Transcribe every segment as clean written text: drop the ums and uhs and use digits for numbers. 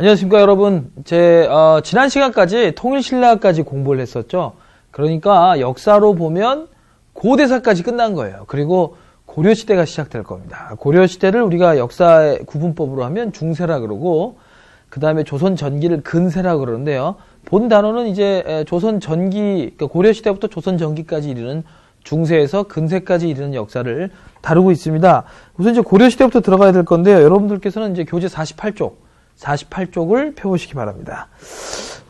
안녕하십니까 여러분. 지난 시간까지 통일신라까지 공부를 했었죠. 그러니까 역사로 보면 고대사까지 끝난 거예요. 그리고 고려시대가 시작될 겁니다. 고려시대를 우리가 역사 구분법으로 하면 중세라 그러고, 그 다음에 조선 전기를 근세라 그러는데요. 본 단어는 이제 조선 전기, 그러니까 고려시대부터 조선 전기까지 이르는 중세에서 근세까지 이르는 역사를 다루고 있습니다. 우선 이제 고려시대부터 들어가야 될 건데요. 여러분들께서는 이제 교재 48쪽을 펴보시기 바랍니다.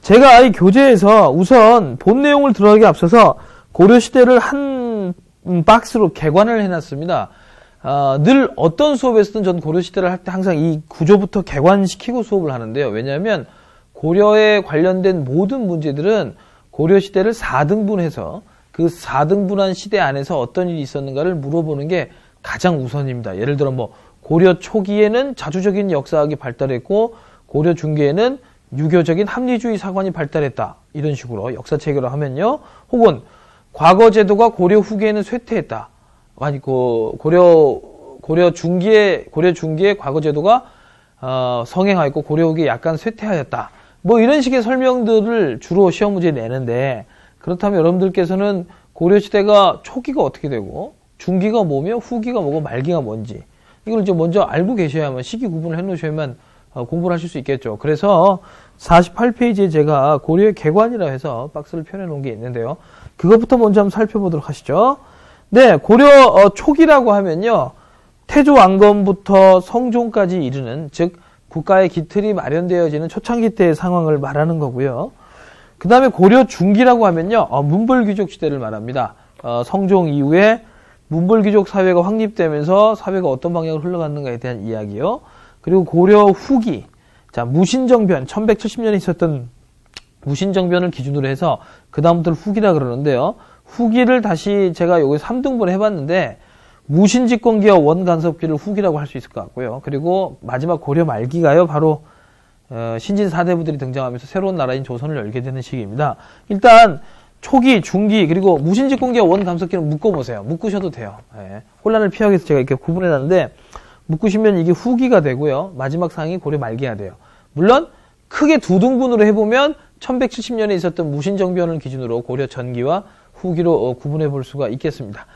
제가 이 교재에서 우선 본 내용을 들어가기 앞서서 고려시대를 한 박스로 개관을 해놨습니다. 늘 어떤 수업에서든 전 고려시대를 할 때 항상 이 구조부터 개관시키고 수업을 하는데요. 왜냐하면 고려에 관련된 모든 문제들은 고려시대를 4등분해서 그 4등분한 시대 안에서 어떤 일이 있었는가를 물어보는 게 가장 우선입니다. 예를 들어 고려 초기에는 자주적인 역사학이 발달했고 고려 중기에는 유교적인 합리주의 사관이 발달했다. 이런 식으로 역사 체계로 하면요. 혹은 과거 제도가 고려 후기에는 쇠퇴했다. 아니 고려 중기에 과거 제도가 성행하였고 고려 후기에 약간 쇠퇴하였다. 이런 식의 설명들을 주로 시험 문제에 내는데, 그렇다면 여러분들께서는 고려시대가 초기가 어떻게 되고 중기가 뭐며 후기가 뭐고 말기가 뭔지 이걸 이제 먼저 알고 계셔야만, 시기 구분을 해놓으셔야만 공부를 하실 수 있겠죠. 그래서 48페이지에 제가 고려의 개관이라 해서 박스를 펴내놓은 게 있는데요. 그것부터 먼저 한번 살펴보도록 하시죠. 네, 고려 초기라고 하면요, 태조 왕건부터 성종까지 이르는, 즉 국가의 기틀이 마련되어지는 초창기 때의 상황을 말하는 거고요. 그 다음에 고려 중기라고 하면요, 문벌귀족 시대를 말합니다. 성종 이후에 문벌귀족 사회가 확립되면서 사회가 어떤 방향으로 흘러갔는가에 대한 이야기요. 그리고 고려 후기, 자 무신정변, 1170년에 있었던 무신정변을 기준으로 해서 그 다음부터는 후기라 그러는데요. 후기를 다시 제가 여기 3등분 해봤는데 무신집권기와 원간섭기를 후기라고 할 수 있을 것 같고요. 그리고 마지막 고려 말기가요, 바로 신진 사대부들이 등장하면서 새로운 나라인 조선을 열게 되는 시기입니다. 일단 초기, 중기, 그리고 무신집권기와 원감석기는 묶어보세요. 묶으셔도 돼요. 예. 혼란을 피하기 위해서 제가 이렇게 구분해놨는데, 묶으시면 이게 후기가 되고요. 마지막 상이 고려 말기가 돼요. 물론 크게 두 등분으로 해보면 1170년에 있었던 무신정변을 기준으로 고려 전기와 후기로 구분해 볼 수가 있겠습니다.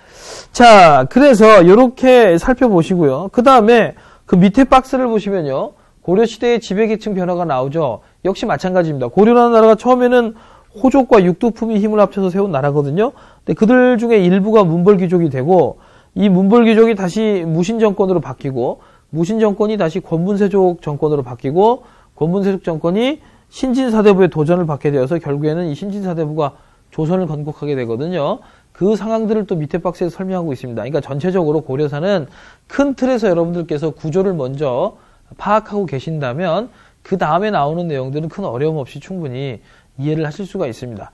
자, 그래서 이렇게 살펴보시고요. 그 다음에 그 밑에 박스를 보시면요, 고려시대의 지배계층 변화가 나오죠. 역시 마찬가지입니다. 고려라는 나라가 처음에는 호족과 육두품이 힘을 합쳐서 세운 나라거든요. 근데 그들 중에 일부가 문벌귀족이 되고, 이 문벌귀족이 다시 무신정권으로 바뀌고, 무신정권이 다시 권문세족 정권으로 바뀌고, 권문세족 정권이 신진사대부의 도전을 받게 되어서 결국에는 이 신진사대부가 조선을 건국하게 되거든요. 그 상황들을 또 밑에 박스에서 설명하고 있습니다. 그러니까 전체적으로 고려사는 큰 틀에서 여러분들께서 구조를 먼저 파악하고 계신다면 그 다음에 나오는 내용들은 큰 어려움 없이 충분히 이해를 하실 수가 있습니다.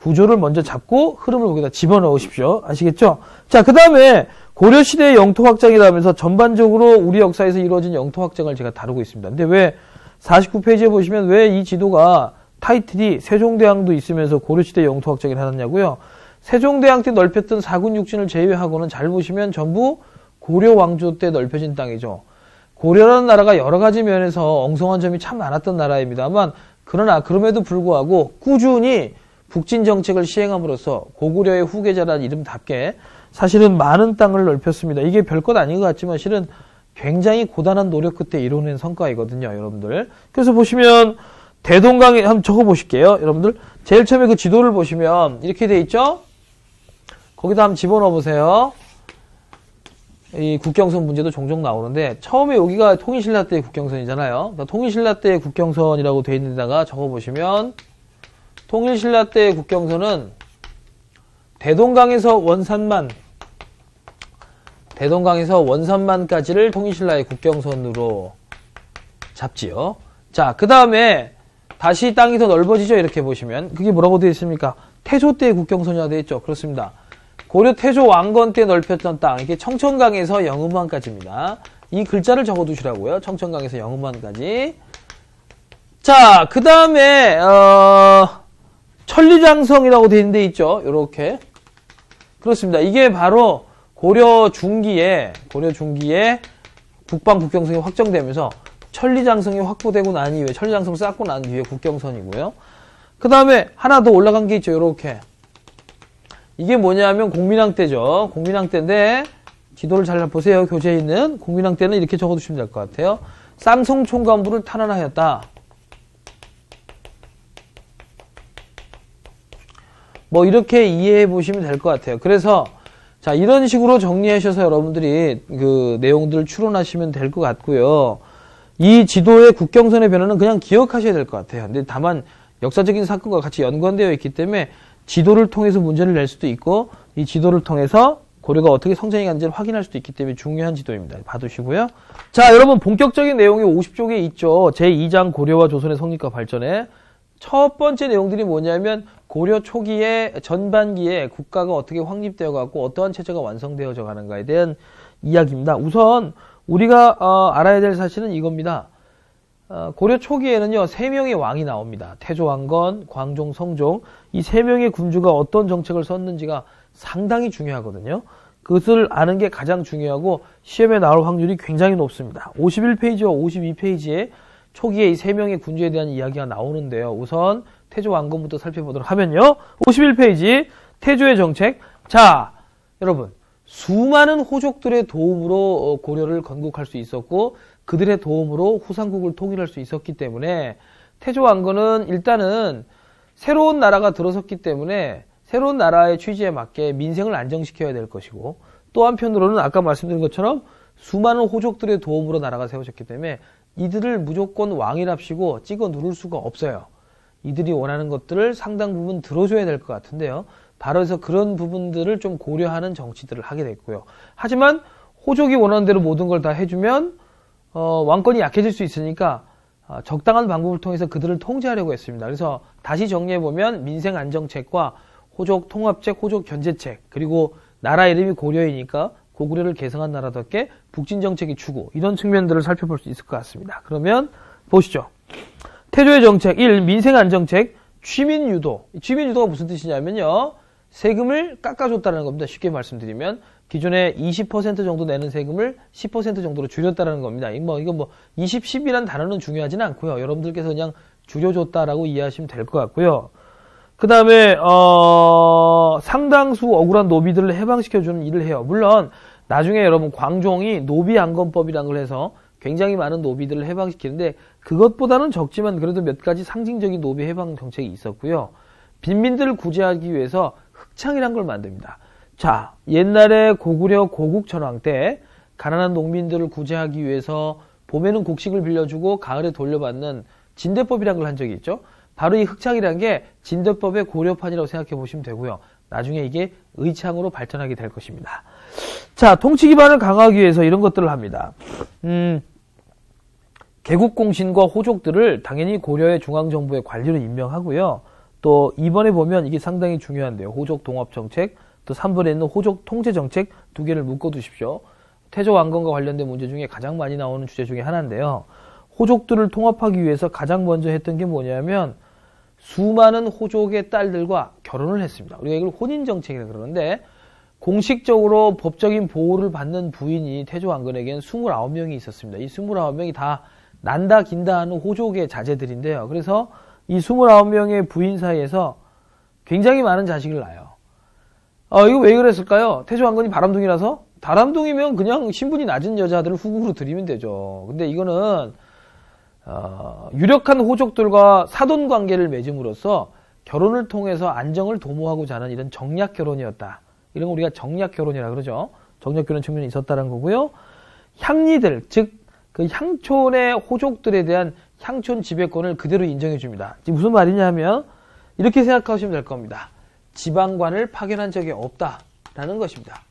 구조를 먼저 잡고 흐름을 거기다 집어넣으십시오. 아시겠죠? 자, 그 다음에 고려시대의 영토 확장이라 하면서 전반적으로 우리 역사에서 이루어진 영토 확장을 제가 다루고 있습니다. 근데 왜 49페이지에 보시면 왜 이 지도가 타이틀이 세종대왕도 있으면서 고려시대 영토 확장을 해놨냐고요? 세종대왕 때 넓혔던 사군 육진을 제외하고는 잘 보시면 전부 고려 왕조 때 넓혀진 땅이죠. 고려라는 나라가 여러 가지 면에서 엉성한 점이 참 많았던 나라입니다만, 그러나 그럼에도 불구하고 꾸준히 북진 정책을 시행함으로써 고구려의 후계자라는 이름답게 사실은 많은 땅을 넓혔습니다. 이게 별것 아닌 것 같지만 실은 굉장히 고단한 노력 끝에 이뤄낸 성과이거든요, 여러분들. 그래서 보시면 대동강에 한번 적어보실게요, 여러분들. 제일 처음에 그 지도를 보시면 이렇게 돼 있죠? 거기다 한번 집어넣어 보세요. 이 국경선 문제도 종종 나오는데, 처음에 여기가 통일신라 때의 국경선이잖아요. 그러니까 통일신라 때의 국경선이라고 돼 있는 데다가 적어보시면, 통일신라 때의 국경선은 대동강에서 원산만까지를 통일신라의 국경선으로 잡지요. 자, 그 다음에 다시 땅이 더 넓어지죠. 이렇게 보시면 그게 뭐라고 되어 있습니까? 태조 때의 국경선이라고 되어 있죠. 그렇습니다. 고려 태조 왕건 때 넓혔던 땅, 이게 청천강에서 영흥만까지입니다. 이 글자를 적어두시라고요. 청천강에서 영흥만까지. 자, 그 다음에 천리장성이라고 되어 있는 데 있죠. 요렇게. 그렇습니다. 이게 바로 고려 중기에 북방 국경선이 확정되면서 천리장성이 확보되고 난 이후에, 천리장성 쌓고 난 뒤에 국경선이고요. 그 다음에 하나 더 올라간 게 있죠. 요렇게. 이게 뭐냐면 공민왕 때죠. 공민왕 때인데, 지도를 잘 보세요. 교재에 있는. 공민왕 때는 이렇게 적어두시면 될 것 같아요. 쌍성 총관부를 탄환하였다. 뭐 이렇게 이해해 보시면 될 것 같아요. 그래서 자, 이런 식으로 정리하셔서 여러분들이 그 내용들을 추론하시면 될 것 같고요. 이 지도의 국경선의 변화는 그냥 기억하셔야 될 것 같아요. 근데 다만 역사적인 사건과 같이 연관되어 있기 때문에 지도를 통해서 문제를 낼 수도 있고, 이 지도를 통해서 고려가 어떻게 성장해 갔는지를 확인할 수도 있기 때문에 중요한 지도입니다. 봐두시고요. 자, 여러분 본격적인 내용이 50쪽에 있죠. 제2장 고려와 조선의 성립과 발전에 첫 번째 내용들이 뭐냐면 고려 초기에 전반기에 국가가 어떻게 확립되어 갖고 어떠한 체제가 완성되어져 가는가에 대한 이야기입니다. 우선 우리가 알아야 될 사실은 이겁니다. 고려 초기에는요, 3명의 왕이 나옵니다. 태조, 왕건, 광종, 성종. 이 3명의 군주가 어떤 정책을 썼는지가 상당히 중요하거든요. 그것을 아는 게 가장 중요하고 시험에 나올 확률이 굉장히 높습니다. 51페이지와 52페이지에 초기에 이 3명의 군주에 대한 이야기가 나오는데요. 우선 태조 왕건부터 살펴보도록 하면요. 51페이지 태조의 정책. 자, 여러분, 수많은 호족들의 도움으로 고려를 건국할 수 있었고 그들의 도움으로 후삼국을 통일할 수 있었기 때문에 태조 왕건은 일단은 새로운 나라가 들어섰기 때문에 새로운 나라의 취지에 맞게 민생을 안정시켜야 될 것이고, 또 한편으로는 아까 말씀드린 것처럼 수많은 호족들의 도움으로 나라가 세워졌기 때문에 이들을 무조건 왕이랍시고 찍어 누를 수가 없어요. 이들이 원하는 것들을 상당 부분 들어줘야 될 것 같은데요. 바로 해서 그런 부분들을 좀 고려하는 정치들을 하게 됐고요. 하지만 호족이 원하는 대로 모든 걸 다 해주면 왕권이 약해질 수 있으니까 적당한 방법을 통해서 그들을 통제하려고 했습니다. 그래서 다시 정리해보면 민생 안정책과 호족 통합책, 호족 견제책, 그리고 나라 이름이 고려이니까 고구려를 개성한 나라답게 북진 정책이 주고, 이런 측면들을 살펴볼 수 있을 것 같습니다. 그러면 보시죠. 태조의 정책 1. 민생 안정책, 취민 유도. 취민 유도가 무슨 뜻이냐면요, 세금을 깎아줬다는 겁니다. 쉽게 말씀드리면 기존에 20% 정도 내는 세금을 10% 정도로 줄였다는 겁니다. 이거 20, 10이라는 단어는 중요하지는 않고요. 여러분들께서 그냥 줄여줬다라고 이해하시면 될 것 같고요. 그 다음에 상당수 억울한 노비들을 해방시켜주는 일을 해요. 물론 나중에 여러분 광종이 노비안건법이라는 걸 해서 굉장히 많은 노비들을 해방시키는데, 그것보다는 적지만 그래도 몇 가지 상징적인 노비 해방 정책이 있었고요. 빈민들을 구제하기 위해서 흑창이란 걸 만듭니다. 자, 옛날에 고구려 고국천왕 때 가난한 농민들을 구제하기 위해서 봄에는 곡식을 빌려주고 가을에 돌려받는 진대법이라는 걸 한 적이 있죠. 바로 이 흑창이라는 게 진대법의 고려판이라고 생각해 보시면 되고요. 나중에 이게 의창으로 발전하게 될 것입니다. 자, 통치 기반을 강화하기 위해서 이런 것들을 합니다. 개국공신과 호족들을 당연히 고려의 중앙정부의 관리로 임명하고요. 또 2번에 보면 이게 상당히 중요한데요. 호족 동합 정책, 또 3번에 있는 호족 통제 정책 2개를 묶어두십시오. 태조 왕건과 관련된 문제 중에 가장 많이 나오는 주제 중에 하나인데요. 호족들을 통합하기 위해서 가장 먼저 했던 게 뭐냐면 수많은 호족의 딸들과 결혼을 했습니다. 우리가 이걸 혼인정책이라고 그러는데, 공식적으로 법적인 보호를 받는 부인이 태조 왕건에게는 29명이 있었습니다. 이 29명이 다 난다 긴다 하는 호족의 자제들인데요. 그래서 이 29명의 부인 사이에서 굉장히 많은 자식을 낳아요. 이거 왜 그랬을까요? 태조 왕건이 바람둥이라서? 바람둥이면 그냥 신분이 낮은 여자들을 후궁으로 들이면 되죠. 근데 이거는 유력한 호족들과 사돈 관계를 맺음으로써 결혼을 통해서 안정을 도모하고자 하는 이런 정략 결혼이었다. 이런 거 우리가 정략 결혼이라 그러죠. 정략 결혼 측면이 있었다는 거고요. 향리들, 즉 그 향촌의 호족들에 대한 향촌 지배권을 그대로 인정해 줍니다. 지금 무슨 말이냐면 이렇게 생각하시면 될 겁니다. 지방관을 파견한 적이 없다라는 것입니다.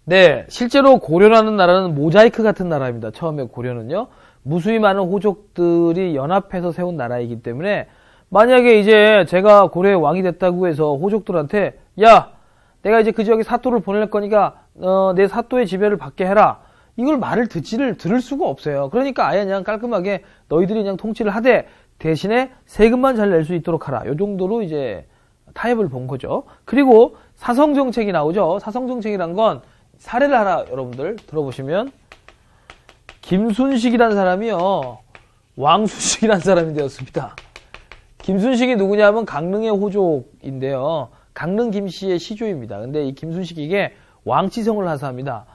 네, 실제로 고려라는 나라는 모자이크 같은 나라입니다. 처음에 고려는요. 무수히 많은 호족들이 연합해서 세운 나라이기 때문에 만약에 이제 제가 고려의 왕이 됐다고 해서 호족들한테 야, 내가 이제 그 지역에 사또를 보낼 거니까 내 사또의 지배를 받게 해라. 이걸 말을 들을 수가 없어요. 그러니까 아예 그냥 깔끔하게 너희들이 그냥 통치를 하되 대신에 세금만 잘 낼 수 있도록 하라. 이 정도로 이제 타협을 본 거죠. 그리고 사성정책이 나오죠. 사성정책이란 건 사례를 하나 여러분들 들어보시면 김순식이라는 사람이요. 왕순식이라는 사람이 되었습니다. 김순식이 누구냐면 강릉의 호족인데요. 강릉 김씨의 시조입니다. 근데 이 김순식에게 왕치성을 하사합니다.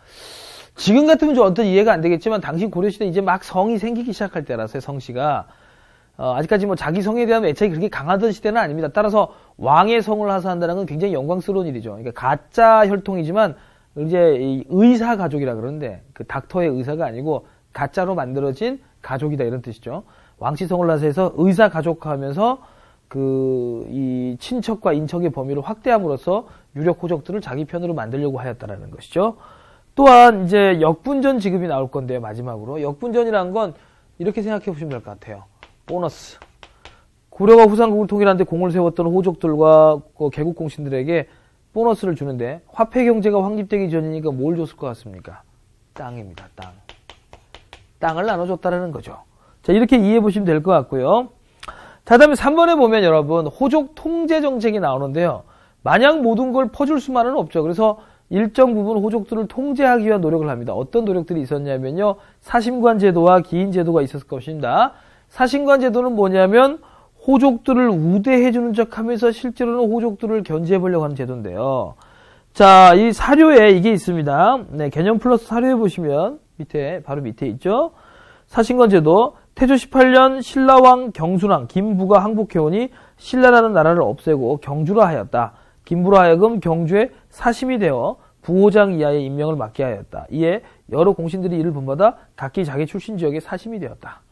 지금 같으면 좀 어떤 이해가 안 되겠지만 당시 고려시대 이제 막 성이 생기기 시작할 때라서요. 성씨가 아직까지 뭐 자기 성에 대한 애착이 그렇게 강하던 시대는 아닙니다. 따라서 왕의 성을 하사한다는 건 굉장히 영광스러운 일이죠. 그러니까 가짜 혈통이지만 이제 이 의사 가족이라 그러는데 그 닥터의 의사가 아니고 가짜로 만들어진 가족이다 이런 뜻이죠. 왕치성을 하사해서 의사 가족화하면서 이 친척과 인척의 범위를 확대함으로써 유력 호족들을 자기 편으로 만들려고 하였다라는 것이죠. 또한 이제 역분전 지급이 나올 건데요. 마지막으로 역분전이라는 건 이렇게 생각해 보시면 될 것 같아요. 보너스. 고려가 후삼국을 통일하는데 공을 세웠던 호족들과 개국 공신들에게 보너스를 주는데 화폐 경제가 확립되기 전이니까 뭘 줬을 것 같습니까? 땅입니다. 땅. 땅을 나눠줬다라는 거죠. 자, 이렇게 이해해 보시면 될 것 같고요. 자, 다음에 3번에 보면 여러분 호족 통제 정책이 나오는데요. 마냥 모든 걸 퍼줄 수만은 없죠. 그래서 일정 부분 호족들을 통제하기 위한 노력을 합니다. 어떤 노력들이 있었냐면요. 사심관 제도와 기인 제도가 있었을 것입니다. 사심관 제도는 뭐냐면 호족들을 우대해주는 척 하면서 실제로는 호족들을 견제해보려고 하는 제도인데요. 자, 이 사료에 이게 있습니다. 네, 개념 플러스 사료에 보시면 바로 밑에 있죠. 사심관 제도. 태조 18년 신라왕 경순왕 김부가 항복해오니 신라라는 나라를 없애고 경주라 하였다. 김부로 하여금 경주에 사심이 되어 부호장 이하의 임명을 맡게 하였다. 이에 여러 공신들이 이를 본받아 각기 자기 출신 지역에 사심이 되었다.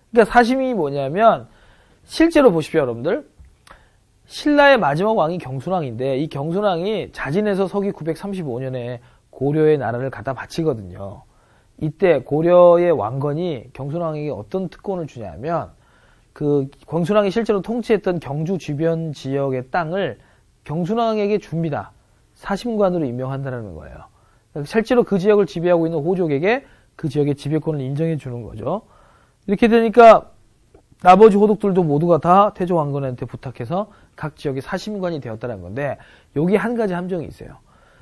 그러니까 사심이 뭐냐면 실제로 보십시오 여러분들. 신라의 마지막 왕이 경순왕인데 이 경순왕이 자진해서 서기 935년에 고려의 나라를 갖다 바치거든요. 이때 고려의 왕건이 경순왕에게 어떤 특권을 주냐면 경순왕이 실제로 통치했던 경주 주변 지역의 땅을 경순왕에게 줍니다. 사심관으로 임명한다는 거예요. 실제로 그 지역을 지배하고 있는 호족에게 그 지역의 지배권을 인정해 주는 거죠. 이렇게 되니까 나머지 호족들도 모두가 다 태조 왕건한테 부탁해서 각 지역의 사심관이 되었다는 건데 여기 한 가지 함정이 있어요.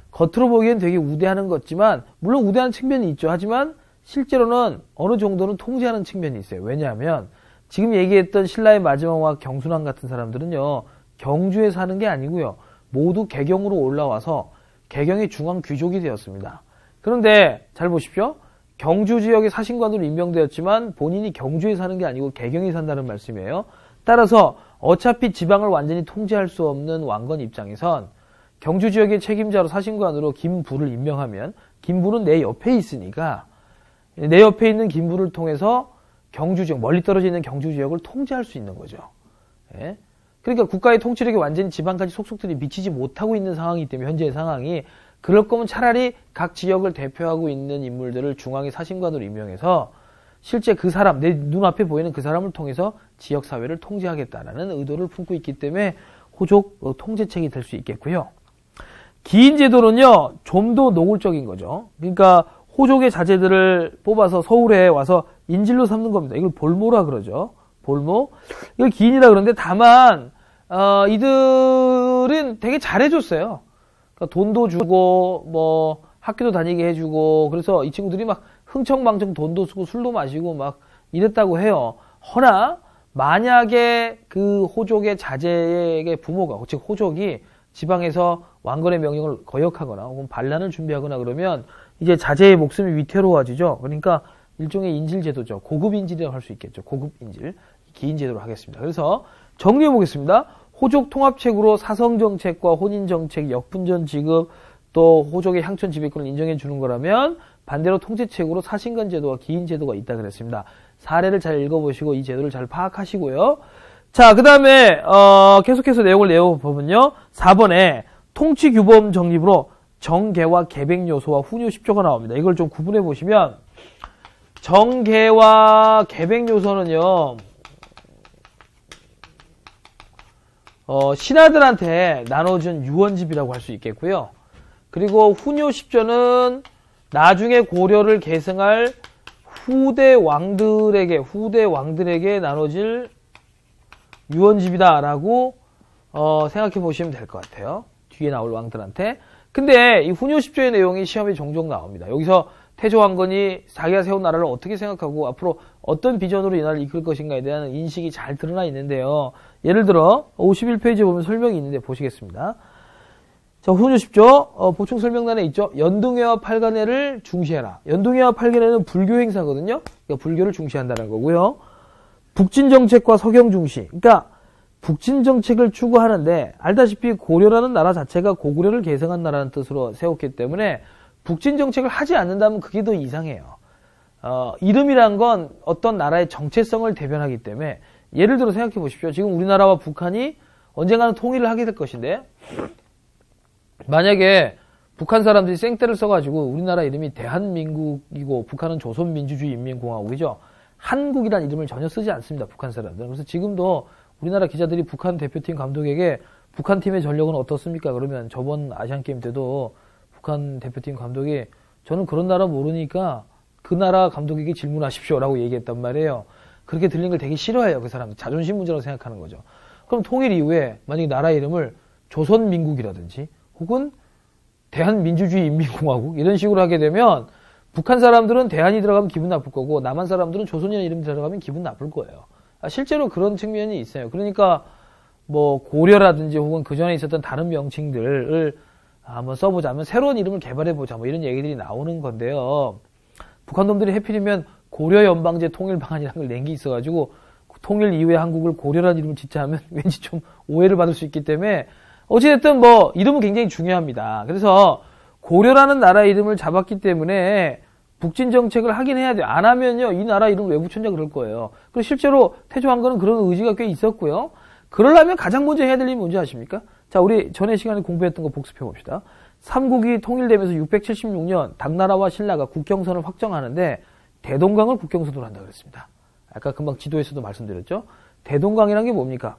겉으로 보기엔 되게 우대하는 것 같지만 물론 우대하는 측면이 있죠. 하지만 실제로는 어느 정도는 통제하는 측면이 있어요. 왜냐하면 지금 얘기했던 신라의 마지막 왕 경순왕 같은 사람들은요. 경주에 사는 게 아니고요. 모두 개경으로 올라와서 개경의 중앙 귀족이 되었습니다. 그런데 잘 보십시오. 경주 지역의 사신관으로 임명되었지만 본인이 경주에 사는 게 아니고 개경에 산다는 말씀이에요. 따라서 어차피 지방을 완전히 통제할 수 없는 왕건 입장에선 경주 지역의 책임자로 사신관으로 김부를 임명하면 김부는 내 옆에 있으니까 내 옆에 있는 김부를 통해서 경주 지역, 멀리 떨어져 있는 경주 지역을 통제할 수 있는 거죠. 예? 그러니까 국가의 통치력이 완전히 지방까지 속속들이 미치지 못하고 있는 상황이기 때문에 현재의 상황이 그럴 거면 차라리 각 지역을 대표하고 있는 인물들을 중앙의 사신관으로 임명해서 실제 그 사람, 내 눈앞에 보이는 그 사람을 통해서 지역사회를 통제하겠다라는 의도를 품고 있기 때문에 호족 통제책이 될 수 있겠고요. 기인제도는요, 좀 더 노골적인 거죠. 그러니까 호족의 자제들을 뽑아서 서울에 와서 인질로 삼는 겁니다. 이걸 볼모라 그러죠. 볼모. 이걸 기인이라 그러는데 다만 이들은 되게 잘해줬어요. 그러니까 돈도 주고 뭐 학교도 다니게 해주고 그래서 이 친구들이 막 흥청망청 돈도 쓰고 술도 마시고 막 이랬다고 해요. 허나 만약에 그 호족의 자제에게 부모가 즉 호족이 지방에서 왕건의 명령을 거역하거나 혹은 반란을 준비하거나 그러면 이제 자제의 목숨이 위태로워지죠. 그러니까 일종의 인질제도죠. 고급 인질이라고 할 수 있겠죠. 고급 인질. 기인제도로 하겠습니다. 그래서 정리해 보겠습니다. 호족 통합책으로 사성정책과 혼인정책, 역분전 지급, 또 호족의 향천 지배권을 인정해 주는 거라면 반대로 통제책으로 사신관 제도와 기인 제도가 있다 그랬습니다. 사례를 잘 읽어보시고 이 제도를 잘 파악하시고요. 자, 그 다음에 계속해서 내용을 내어보면요. 4번에 통치규범 정립으로 정계와 계백 요소와 훈요 10조가 나옵니다. 이걸 좀 구분해 보시면 정계와 계백 요소는요. 신하들한테 나눠준 유언집이라고 할 수 있겠고요. 그리고 훈요 10조는 나중에 고려를 계승할 후대 왕들에게 나눠질 유언집이다라고 생각해 보시면 될 것 같아요. 뒤에 나올 왕들한테. 근데 이 훈요 10조의 내용이 시험에 종종 나옵니다. 여기서 태조 왕건이 자기가 세운 나라를 어떻게 생각하고 앞으로 어떤 비전으로 이 나라를 이끌 것인가에 대한 인식이 잘 드러나 있는데요. 예를 들어 51페이지에 보면 설명이 있는데 보시겠습니다. 자, 훈요 10조 보충 설명란에 있죠. 연등회와 팔간회를 중시해라. 연등회와 팔간회는 불교 행사거든요. 그러니까 불교를 중시한다는 거고요. 북진 정책과 서경 중시. 그러니까 북진 정책을 추구하는데 알다시피 고려라는 나라 자체가 고구려를 계승한 나라는 뜻으로 세웠기 때문에 북진 정책을 하지 않는다면 그게 더 이상해요. 이름이란 건 어떤 나라의 정체성을 대변하기 때문에 예를 들어 생각해 보십시오. 지금 우리나라와 북한이 언젠가는 통일을 하게 될 것인데 만약에 북한 사람들이 생떼를 써가지고 우리나라 이름이 대한민국이고 북한은 조선민주주의인민공화국이죠. 한국이라는 이름을 전혀 쓰지 않습니다. 북한 사람들은. 그래서 지금도 우리나라 기자들이 북한 대표팀 감독에게 북한 팀의 전력은 어떻습니까? 그러면 저번 아시안게임 때도 북한 대표팀 감독이 저는 그런 나라 모르니까 그 나라 감독에게 질문하십시오라고 얘기했단 말이에요. 그렇게 들린 걸 되게 싫어해요. 그 사람들. 자존심 문제라고 생각하는 거죠. 그럼 통일 이후에 만약에 나라 이름을 조선민국이라든지 혹은 대한민주주의인민공화국 이런 식으로 하게 되면 북한 사람들은 대한이 들어가면 기분 나쁠 거고 남한 사람들은 조선이라는 이름이 들어가면 기분 나쁠 거예요. 실제로 그런 측면이 있어요. 그러니까 뭐 고려라든지 혹은 그 전에 있었던 다른 명칭들을 한번 써보자면 새로운 이름을 개발해보자 뭐 이런 얘기들이 나오는 건데요. 북한 놈들이 해필이면 고려 연방제 통일 방안이라는 걸 낸 게 있어가지고 통일 이후에 한국을 고려라는 이름을 짓자 하면 왠지 좀 오해를 받을 수 있기 때문에 어찌됐든 뭐 이름은 굉장히 중요합니다. 그래서 고려라는 나라 이름을 잡았기 때문에 북진 정책을 하긴 해야 돼요. 안 하면요 이 나라 이름 왜 붙였냐 그럴 거예요. 그리고 실제로 태조 왕건은 그런 의지가 꽤 있었고요. 그러려면 가장 먼저 해야 될 일이 뭔지 아십니까? 자, 우리 전에 시간에 공부했던 거 복습해 봅시다. 삼국이 통일되면서 676년 당나라와 신라가 국경선을 확정하는데 대동강을 국경선으로 한다고 그랬습니다. 아까 금방 지도에서도 말씀드렸죠. 대동강이란 게 뭡니까?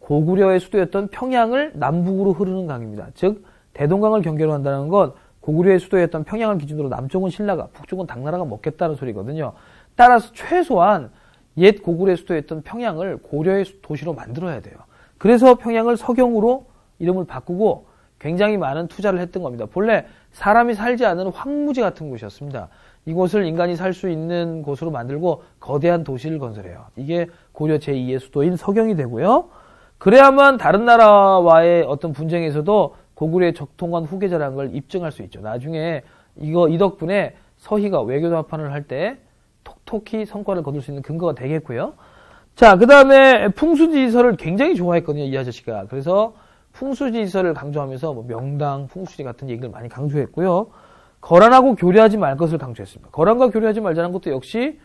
고구려의 수도였던 평양을 남북으로 흐르는 강입니다. 즉 대동강을 경계로 한다는 건 고구려의 수도였던 평양을 기준으로 남쪽은 신라가 북쪽은 당나라가 먹겠다는 소리거든요. 따라서 최소한 옛 고구려의 수도였던 평양을 고려의 도시로 만들어야 돼요. 그래서 평양을 서경으로 이름을 바꾸고 굉장히 많은 투자를 했던 겁니다. 본래 사람이 살지 않는 황무지 같은 곳이었습니다. 이곳을 인간이 살 수 있는 곳으로 만들고 거대한 도시를 건설해요. 이게 고려 제2의 수도인 서경이 되고요. 그래야만 다른 나라와의 어떤 분쟁에서도 고구려의 적통한 후계자라는 걸 입증할 수 있죠. 나중에 이 덕분에 서희가 외교담판을 할 때 톡톡히 성과를 거둘 수 있는 근거가 되겠고요. 자, 그 다음에 풍수지리설을 굉장히 좋아했거든요, 이 아저씨가. 그래서 풍수지리설을 강조하면서 뭐 명당, 풍수지 같은 얘기를 많이 강조했고요. 거란하고 교류하지 말 것을 강조했습니다. 거란과 교류하지 말자는 것도 역시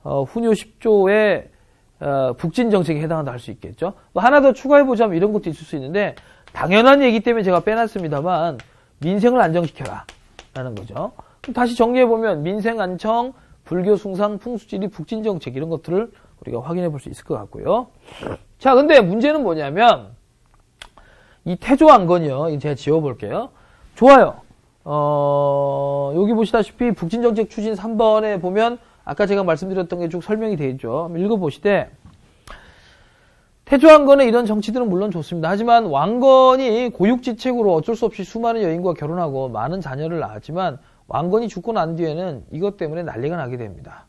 훈요 10조의 북진 정책에 해당한다 할 수 있겠죠. 뭐 하나 더 추가해보자면 이런 것도 있을 수 있는데 당연한 얘기 때문에 제가 빼놨습니다만 민생을 안정시켜라 라는 거죠. 그럼 다시 정리해보면 민생 안청, 불교 숭상, 풍수지리, 북진 정책 이런 것들을 우리가 확인해 볼 수 있을 것 같고요. 자, 근데 문제는 뭐냐면 이 태조왕건이요. 제가 지워볼게요. 좋아요. 여기 보시다시피 북진 정책 추진 3번에 보면 아까 제가 말씀드렸던 게 쭉 설명이 되어 있죠. 한번 읽어보시되 태조왕건의 이런 정치들은 물론 좋습니다. 하지만 왕건이 고육지책으로 어쩔 수 없이 수많은 여인과 결혼하고 많은 자녀를 낳았지만 왕건이 죽고 난 뒤에는 이것 때문에 난리가 나게 됩니다.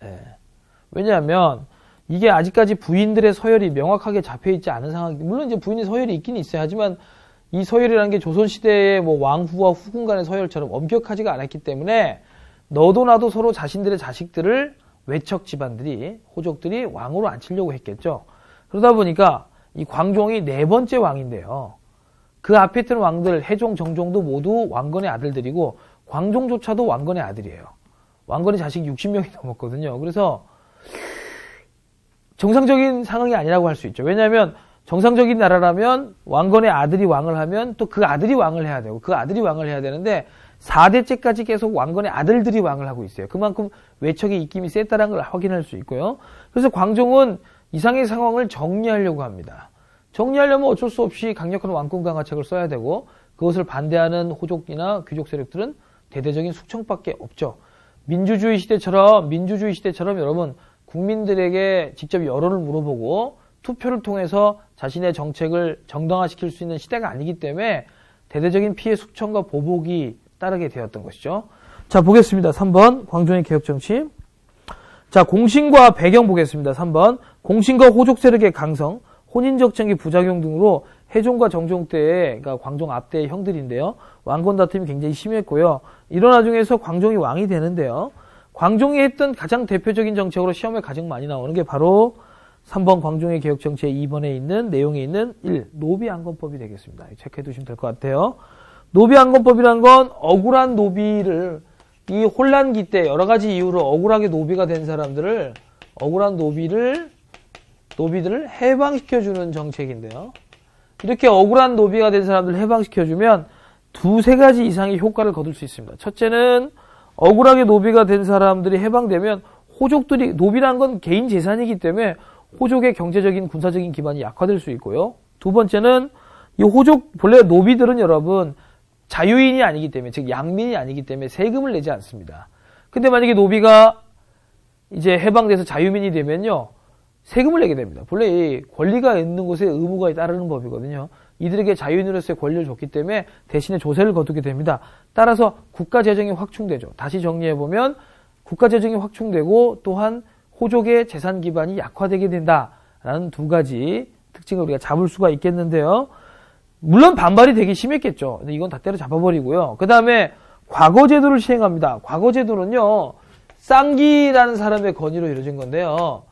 예. 왜냐하면 이게 아직까지 부인들의 서열이 명확하게 잡혀있지 않은 상황, 물론 이제 부인의 서열이 있긴 있어요. 하지만 이 서열이라는 게 조선시대의 뭐 왕후와 후궁 간의 서열처럼 엄격하지가 않았기 때문에 너도 나도 서로 자신들의 자식들을 외척 집안들이, 호족들이 왕으로 앉히려고 했겠죠. 그러다 보니까 이 광종이 4번째 왕인데요. 그 앞에 있던 왕들, 해종, 정종도 모두 왕건의 아들들이고 광종조차도 왕건의 아들이에요. 왕건의 자식이 60명이 넘었거든요. 그래서 정상적인 상황이 아니라고 할 수 있죠. 왜냐하면 정상적인 나라라면 왕건의 아들이 왕을 하면 또 그 아들이 왕을 해야 되고 그 아들이 왕을 해야 되는데 4대째까지 계속 왕건의 아들들이 왕을 하고 있어요. 그만큼 외척의 입김이 셌다는 걸 확인할 수 있고요. 그래서 광종은 이상의 상황을 정리하려고 합니다. 정리하려면 어쩔 수 없이 강력한 왕권 강화책을 써야 되고 그것을 반대하는 호족이나 귀족 세력들은 대대적인 숙청밖에 없죠. 민주주의 시대처럼 여러분 국민들에게 직접 여론을 물어보고 투표를 통해서 자신의 정책을 정당화시킬 수 있는 시대가 아니기 때문에 대대적인 피해 숙청과 보복이 따르게 되었던 것이죠. 자, 보겠습니다. 3번 광종의 개혁정치. 자, 공신과 배경 보겠습니다. 3번 공신과 호족 세력의 강성, 혼인적 정기 부작용 등으로 해종과 정종 때의, 그러니까 광종 앞대의 형들인데요. 왕권 다툼이 굉장히 심했고요. 이런 와중에서 광종이 왕이 되는데요. 광종이 했던 가장 대표적인 정책으로 시험에 가장 많이 나오는 게 바로 3번 광종의 개혁정치의 2번에 있는 내용에 있는 1. 노비안건법이 되겠습니다. 체크해 두시면 될 것 같아요. 노비안건법이란 건 억울한 노비를 이 혼란기 때 여러 가지 이유로 억울하게 노비가 된 사람들을 억울한 노비들을 해방시켜주는 정책인데요. 이렇게 억울한 노비가 된 사람들을 해방시켜주면 두세 가지 이상의 효과를 거둘 수 있습니다. 첫째는 억울하게 노비가 된 사람들이 해방되면 호족들이, 노비란 건 개인 재산이기 때문에 호족의 경제적인 군사적인 기반이 약화될 수 있고요. 두 번째는 이 호족, 본래 노비들은 여러분 자유인이 아니기 때문에, 즉 양민이 아니기 때문에 세금을 내지 않습니다. 근데 만약에 노비가 이제 해방돼서 자유민이 되면요, 세금을 내게 됩니다. 본래 이 권리가 있는 곳에 의무가 따르는 법이거든요. 이들에게 자유인으로서의 권리를 줬기 때문에 대신에 조세를 거두게 됩니다. 따라서 국가 재정이 확충되죠. 다시 정리해보면 국가 재정이 확충되고 또한 호족의 재산 기반이 약화되게 된다라는 두 가지 특징을 우리가 잡을 수가 있겠는데요. 물론 반발이 되게 심했겠죠. 근데 이건 다 때려잡아버리고요. 그 다음에 과거제도를 시행합니다. 과거제도는요, 쌍기라는 사람의 건의로 이루어진 건데요.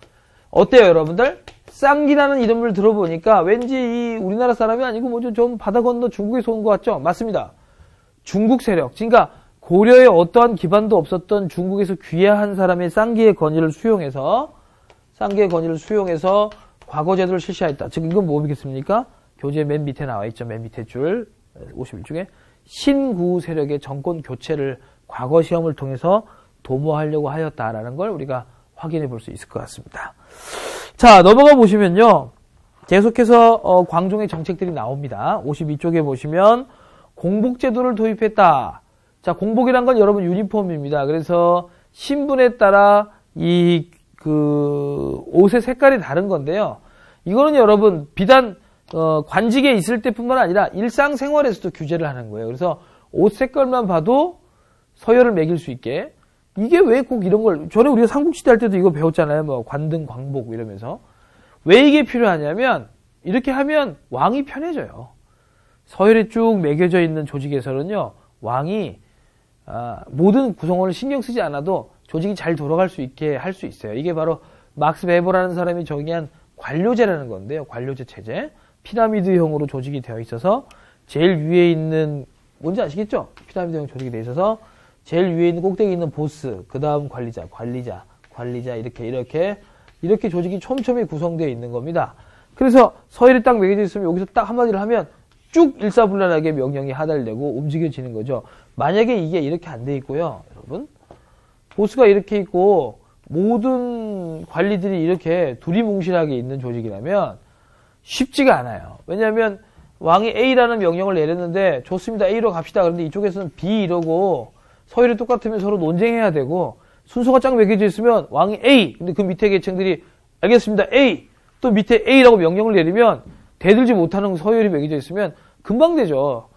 어때요, 여러분들? 쌍기라는 이름을 들어보니까 왠지 이 우리나라 사람이 아니고 뭐죠? 좀 바다 건너 중국에서 온 것 같죠? 맞습니다. 중국 세력. 그러니까 고려에 어떠한 기반도 없었던 중국에서 귀화한 사람의 쌍기의 건의를 수용해서 과거제도를 실시했다. 즉 이건 뭐겠습니까? 교재 맨 밑에 나와 있죠. 맨 밑에 줄 51중에 신구 세력의 정권 교체를 과거 시험을 통해서 도모하려고 하였다라는 걸 우리가 확인해 볼 수 있을 것 같습니다. 자, 넘어가 보시면요. 계속해서 광종의 정책들이 나옵니다. 52쪽에 보시면 공복제도를 도입했다. 자, 공복이란 건 여러분 유니폼입니다. 그래서 신분에 따라 옷의 색깔이 다른 건데요. 이거는 여러분 비단 관직에 있을 때뿐만 아니라 일상생활에서도 규제를 하는 거예요. 그래서 옷 색깔만 봐도 서열을 매길 수 있게. 이게 왜 꼭 이런 걸, 전에 우리가 삼국시대 할 때도 이거 배웠잖아요. 뭐 관등, 광복 이러면서. 왜 이게 필요하냐면 이렇게 하면 왕이 편해져요. 서열이 쭉 매겨져 있는 조직에서는요, 왕이 모든 구성원을 신경 쓰지 않아도 조직이 잘 돌아갈 수 있게 할 수 있어요. 이게 바로 막스 베버라는 사람이 정의한 관료제라는 건데요. 관료제 체제. 피라미드형으로 조직이 되어 있어서 제일 위에 있는, 뭔지 아시겠죠? 피라미드형 조직이 되어 있어서 제일 위에 있는 꼭대기 있는 보스, 그 다음 관리자, 이렇게 조직이 촘촘히 구성되어 있는 겁니다. 그래서 서열이 딱 매겨져 있으면 여기서 딱 한마디를 하면 쭉 일사불란하게 명령이 하달되고 움직여지는 거죠. 만약에 이게 이렇게 안 돼 있고요, 여러분. 보스가 이렇게 있고 모든 관리들이 이렇게 두리뭉실하게 있는 조직이라면 쉽지가 않아요. 왜냐하면 왕이 A라는 명령을 내렸는데 좋습니다. A로 갑시다. 그런데 이쪽에서는 B 이러고 서열이 똑같으면 서로 논쟁해야 되고 순서가 쫙 매겨져 있으면 왕이 A, 근데 그 밑에 계층들이 알겠습니다. A, 또 밑에 A라고 명령을 내리면 대들지 못하는 서열이 매겨져 있으면 금방 되죠.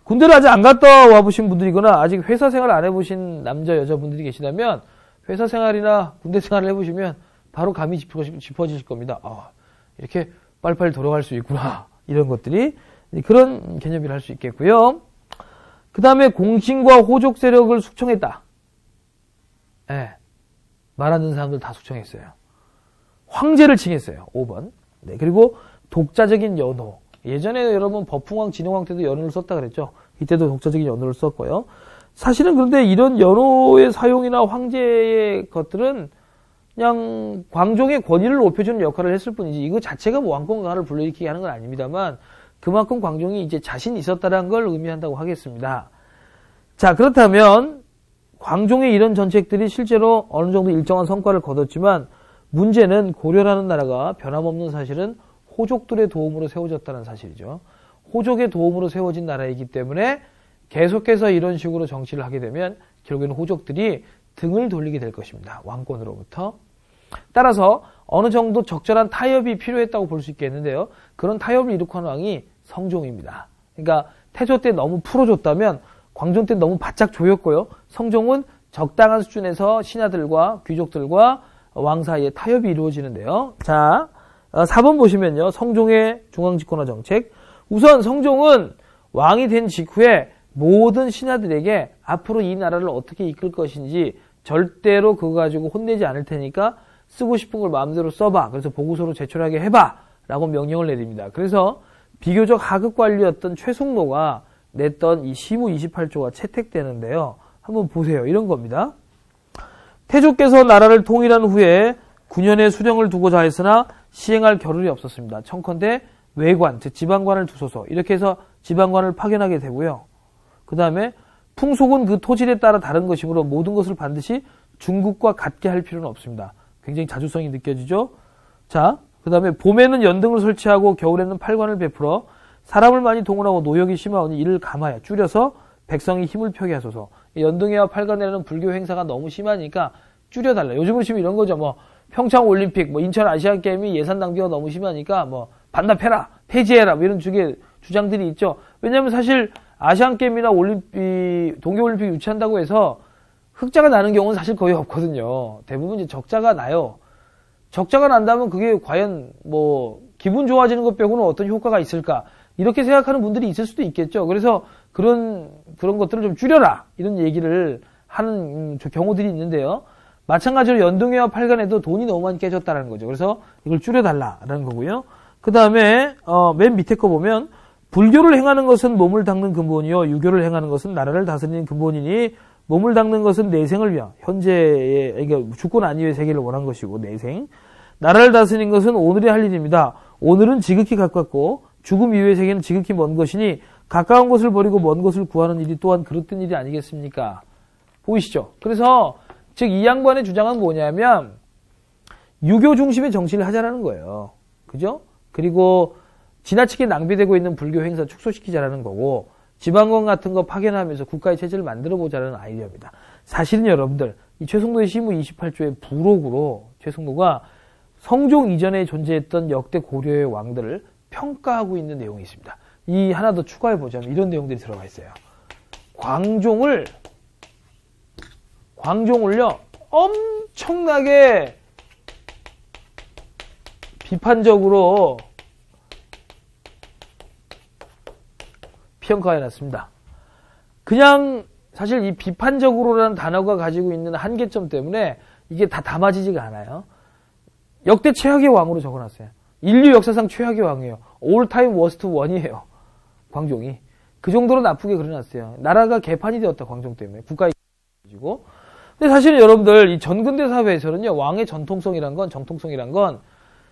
군대를 아직 안 갔다 와보신 분들이거나 아직 회사 생활 안 해보신 남자, 여자분들이 계시다면 회사 생활이나 군대 생활을 해보시면 바로 감이 짚어지실 겁니다. 이렇게 빨리빨리 돌아갈 수 있구나. 이런 것들이 그런 개념이라 할 수 있겠고요. 그 다음에 공신과 호족 세력을 숙청했다. 네. 말 안 듣는 사람들 다 숙청했어요. 황제를 칭했어요. 5번. 네. 그리고 독자적인 연호. 예전에 여러분 버풍왕, 진흥왕 때도 연호를 썼다 그랬죠. 이때도 독자적인 연호를 썼고요. 사실은 그런데 이런 연호의 사용이나 황제의 것들은 그냥 광종의 권위를 높여주는 역할을 했을 뿐이지 이거 자체가 뭐 왕권 강화를 불러일으키게 하는 건 아닙니다만 그만큼 광종이 이제 자신이 있었다는 걸 의미한다고 하겠습니다. 자, 그렇다면 광종의 이런 정책들이 실제로 어느 정도 일정한 성과를 거뒀지만 문제는 고려라는 나라가 변함없는 사실은 호족들의 도움으로 세워졌다는 사실이죠. 호족의 도움으로 세워진 나라이기 때문에 계속해서 이런 식으로 정치를 하게 되면 결국에는 호족들이 등을 돌리게 될 것입니다. 왕권으로부터. 따라서 어느 정도 적절한 타협이 필요했다고 볼 수 있겠는데요. 그런 타협을 이룩한 왕이 성종입니다. 그러니까 태조 때 너무 풀어줬다면 광종 때 너무 바짝 조였고요. 성종은 적당한 수준에서 신하들과 귀족들과 왕 사이에 타협이 이루어지는데요. 자, 4번 보시면요. 성종의 중앙집권화 정책. 우선 성종은 왕이 된 직후에 모든 신하들에게 앞으로 이 나라를 어떻게 이끌 것인지 절대로 그거 가지고 혼내지 않을 테니까 쓰고 싶은 걸 마음대로 써봐. 그래서 보고서로 제출하게 해봐. 라고 명령을 내립니다. 그래서 비교적 하급 관리였던 최송로가 냈던 이 시무 28조가 채택되는데요. 한번 보세요. 이런 겁니다. 태조께서 나라를 통일한 후에 9년의 수령을 두고자 했으나 시행할 겨를이 없었습니다. 청컨대 외관, 즉 지방관을 두소서. 이렇게 해서 지방관을 파견하게 되고요. 그 다음에 풍속은 그 토질에 따라 다른 것이므로 모든 것을 반드시 중국과 같게 할 필요는 없습니다. 굉장히 자주성이 느껴지죠? 자, 그 다음에 봄에는 연등을 설치하고 겨울에는 팔관을 베풀어 사람을 많이 동원하고 노역이 심하오니 이를 감하여 줄여서 백성이 힘을 펴게 하소서. 연등회와 팔관에는 불교 행사가 너무 심하니까 줄여달라. 요즘은 지금 이런 거죠. 뭐 평창 올림픽, 뭐 인천 아시안 게임이 예산 낭비가 너무 심하니까 뭐 반납해라, 폐지해라, 뭐 이런 쪽의 주장들이 있죠. 왜냐하면 사실 아시안 게임이나 올림픽, 동계 올림픽 유치한다고 해서 흑자가 나는 경우는 사실 거의 없거든요. 대부분 이제 적자가 나요. 적자가 난다면 그게 과연 뭐 기분 좋아지는 것 빼고는 어떤 효과가 있을까? 이렇게 생각하는 분들이 있을 수도 있겠죠. 그래서 그런 것들을 좀 줄여라. 이런 얘기를 하는 경우들이 있는데요. 마찬가지로 연등회와 팔관에도 돈이 너무 많이 깨졌다는 거죠. 그래서 이걸 줄여달라라는 거고요. 그 다음에 맨 밑에 거 보면 불교를 행하는 것은 몸을 닦는 근본이요. 유교를 행하는 것은 나라를 다스리는 근본이니 몸을 닦는 것은 내생을 위한 현재의 그러니까 죽고 난 이후의 세계를 원한 것이고 내생. 나라를 다스리는 것은 오늘의 할 일입니다. 오늘은 지극히 가깝고 죽음 이후의 세계는 지극히 먼 것이니 가까운 것을 버리고 먼 것을 구하는 일이 또한 그릇된 일이 아니겠습니까? 보이시죠? 그래서 즉 이 양반의 주장은 뭐냐면 유교 중심의 정치를 하자라는 거예요. 그죠? 그리고 지나치게 낭비되고 있는 불교 행사 축소시키자라는 거고 지방관 같은 거 파견하면서 국가의 체제를 만들어보자는 아이디어입니다. 사실은 여러분들 이 최송로의 시무 28조의 부록으로 최송로가 성종 이전에 존재했던 역대 고려의 왕들을 평가하고 있는 내용이 있습니다. 이 하나 더 추가해 보자면 이런 내용들이 들어가 있어요. 광종을요 엄청나게 비판적으로 평가해 놨습니다. 그냥 사실 이 비판적으로라는 단어가 가지고 있는 한계점 때문에 이게 다 담아지지가 않아요. 역대 최악의 왕으로 적어놨어요. 인류 역사상 최악의 왕이에요. 올 타임 워스트 원이에요. 광종이. 그 정도로 나쁘게 그려놨어요. 나라가 개판이 되었다. 광종 때문에. 국가에 가지고. 근데 사실 여러분들 이 전근대 사회에서는요. 왕의 정통성이란 건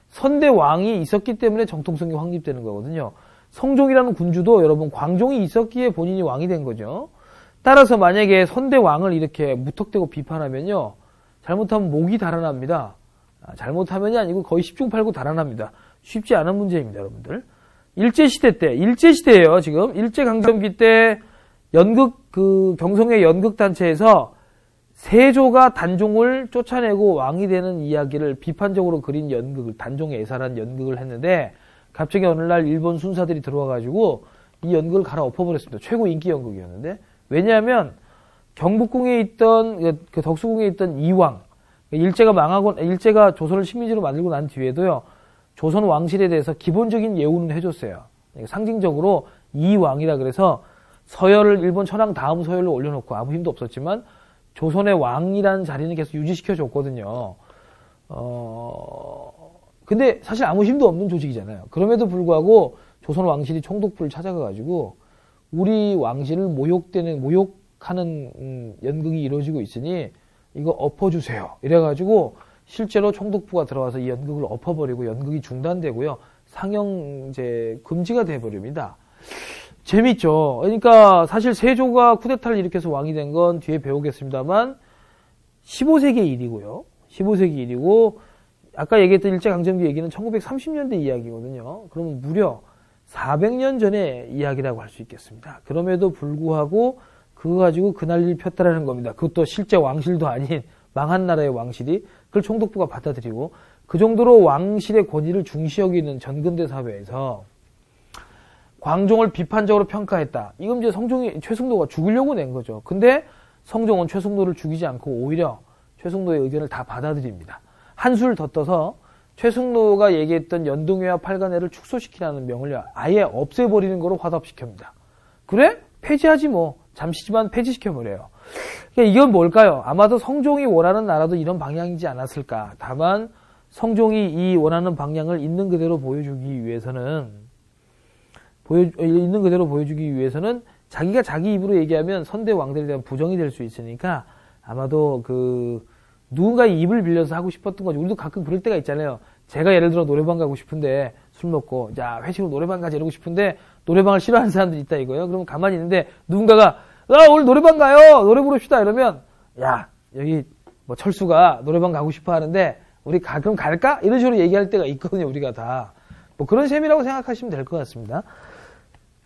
선대 왕이 있었기 때문에 정통성이 확립되는 거거든요. 성종이라는 군주도 여러분 광종이 있었기에 본인이 왕이 된 거죠. 따라서 만약에 선대 왕을 이렇게 무턱대고 비판하면요. 잘못하면 목이 달아납니다. 잘못하면이 아니고 거의 10중 8구 달아납니다. 쉽지 않은 문제입니다, 여러분들. 일제시대예요, 지금. 일제강점기 때 경성의 연극단체에서 세조가 단종을 쫓아내고 왕이 되는 이야기를 비판적으로 그린 연극을, 단종의 애사란 연극을 했는데 갑자기 어느 날 일본 순사들이 들어와가지고 이 연극을 갈아엎어버렸습니다. 최고 인기 연극이었는데. 왜냐하면 경복궁에 있던, 그 덕수궁에 있던 이왕, 일제가 조선을 식민지로 만들고 난 뒤에도요, 조선 왕실에 대해서 기본적인 예우는 해줬어요. 상징적으로 이왕이라 그래서 서열을 일본 천황 다음 서열로 올려놓고 아무 힘도 없었지만 조선의 왕이라는 자리는 계속 유지시켜줬거든요. 근데 사실 아무 힘도 없는 조직이잖아요. 그럼에도 불구하고 조선 왕실이 총독부를 찾아가가지고 우리 왕실을 모욕하는 연극이 이루어지고 있으니 이거 엎어주세요. 이래가지고 실제로 총독부가 들어와서 이 연극을 엎어버리고 연극이 중단되고요. 상영제 금지가 돼버립니다. 재밌죠. 그러니까 사실 세조가 쿠데타를 일으켜서 왕이 된 건 뒤에 배우겠습니다만 15세기의 일이고요. 15세기 일이고 아까 얘기했던 일제강점기 얘기는 1930년대 이야기거든요. 그러면 무려 400년 전의 이야기라고 할 수 있겠습니다. 그럼에도 불구하고 그거 가지고 그 난리를 폈다라는 겁니다. 그것도 실제 왕실도 아닌 망한 나라의 왕실이 그걸 총독부가 받아들이고 그 정도로 왕실의 권위를 중시 여기는 전근대 사회에서 광종을 비판적으로 평가했다. 이건 이제 최승도가 죽이려고 낸 거죠. 근데 성종은 최승도를 죽이지 않고 오히려 최승도의 의견을 다 받아들입니다. 한술 더 떠서 최승도가 얘기했던 연동회와 팔관회를 축소시키라는 명을 아예 없애버리는 거로 화답시킵니다. 그래? 폐지하지 뭐. 잠시지만 폐지시켜버려요. 그러니까 이건 뭘까요? 아마도 성종이 원하는 나라도 이런 방향이지 않았을까. 다만 성종이 이 원하는 방향을 있는 그대로 보여주기 위해서는 자기가 자기 입으로 얘기하면 선대 왕들에 대한 부정이 될 수 있으니까 아마도 누군가의 입을 빌려서 하고 싶었던 거지. 우리도 가끔 그럴 때가 있잖아요. 제가 예를 들어 노래방 가고 싶은데 술 먹고 자 회식으로 노래방 가자 이러고 싶은데 노래방을 싫어하는 사람들이 있다 이거예요. 그러면 가만히 있는데 누군가가 오늘 노래방 가요. 노래 부릅시다 이러면 야 여기 뭐 철수가 노래방 가고 싶어 하는데 우리 그럼 갈까? 이런 식으로 얘기할 때가 있거든요. 우리가 다. 뭐 그런 셈이라고 생각하시면 될 것 같습니다.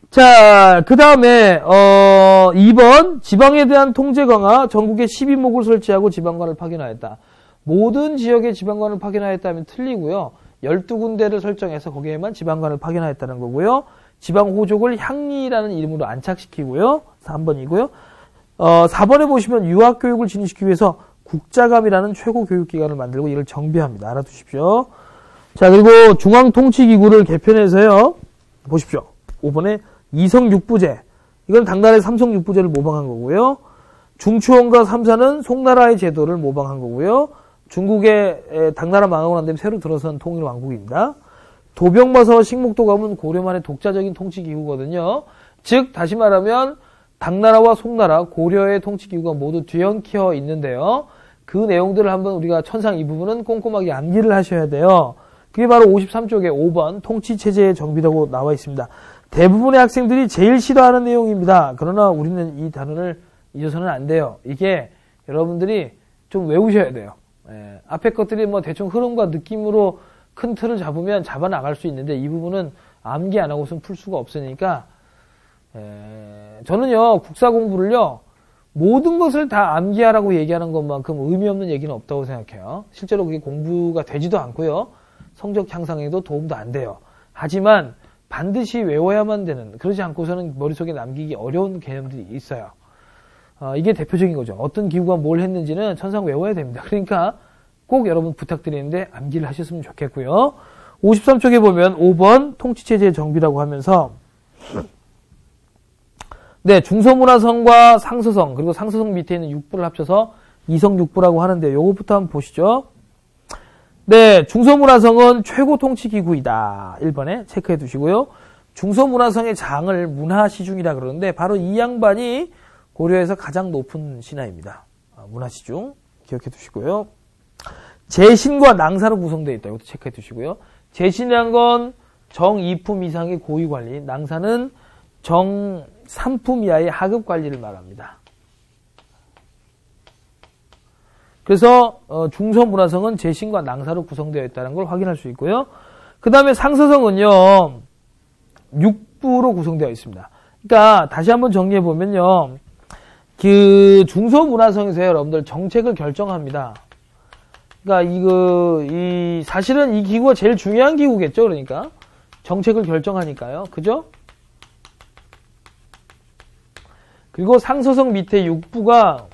자, 그 다음에 2번 지방에 대한 통제 강화, 전국에 12목을 설치하고 지방관을 파견하였다. 모든 지역에 지방관을 파견하였다면 틀리고요. 12군데를 설정해서 거기에만 지방관을 파견하였다는 거고요. 지방호족을 향리라는 이름으로 안착시키고요. 3번이고요. 4번에 보시면 유학교육을 진행시키기 위해서 국자감이라는 최고 교육기관을 만들고 이를 정비합니다. 알아두십시오. 자, 그리고 중앙통치기구를 개편해서요. 보십시오. 5번에 이성육부제. 이건 당나라의 삼성육부제를 모방한 거고요. 중추원과 삼사는 송나라의 제도를 모방한 거고요. 중국의 당나라 망하고 난 다음에 새로 들어선 통일왕국입니다. 도병마사와 식목도감은 고려만의 독자적인 통치기구거든요. 즉 다시 말하면 당나라와 송나라, 고려의 통치기구가 모두 뒤엉켜 있는데요. 그 내용들을 한번 우리가 천상 이 부분은 꼼꼼하게 암기를 하셔야 돼요. 그게 바로 53쪽에 5번 통치체제의 정비라고 나와 있습니다. 대부분의 학생들이 제일 싫어하는 내용입니다. 그러나 우리는 이 단어를 잊어서는 안 돼요. 이게 여러분들이 좀 외우셔야 돼요. 앞에 것들이 뭐 대충 흐름과 느낌으로 큰 틀을 잡으면 잡아 나갈 수 있는데 이 부분은 암기 안 하고서는 풀 수가 없으니까 저는요 국사 공부를요 모든 것을 다 암기하라고 얘기하는 것만큼 의미 없는 얘기는 없다고 생각해요. 실제로 그게 공부가 되지도 않고요. 성적 향상에도 도움도 안 돼요. 하지만 반드시 외워야만 되는, 그러지 않고서는 머릿속에 남기기 어려운 개념들이 있어요. 이게 대표적인 거죠. 어떤 기구가 뭘 했는지는 천상 외워야 됩니다. 그러니까 꼭 여러분 부탁드리는데 암기를 하셨으면 좋겠고요. 53쪽에 보면 5번 통치체제의 정비라고 하면서 네, 중서문화성과 상서성, 그리고 상서성 밑에 있는 육부를 합쳐서 이성육부라고 하는데 요것부터 한번 보시죠. 네, 중서문화성은 최고 통치기구이다. 1번에 체크해 두시고요. 중서문화성의 장을 문화시중이라 그러는데 바로 이 양반이 고려에서 가장 높은 신하입니다. 문화시중 기억해 두시고요. 제신과 낭사로 구성되어 있다. 이것도 체크해 두시고요. 제신이란 건 정2품 이상의 고위관리, 낭사는 정3품 이하의 하급관리를 말합니다. 그래서 중서문화성은 제신과 낭사로 구성되어 있다는 걸 확인할 수 있고요. 그 다음에 상서성은요. 육부로 구성되어 있습니다. 그러니까 다시 한번 정리해 보면요. 그 중서문화성에서 여러분들 정책을 결정합니다. 그러니까 사실은 이 기구가 제일 중요한 기구겠죠. 그러니까 정책을 결정하니까요. 그죠? 그리고 상서성 밑에 육부가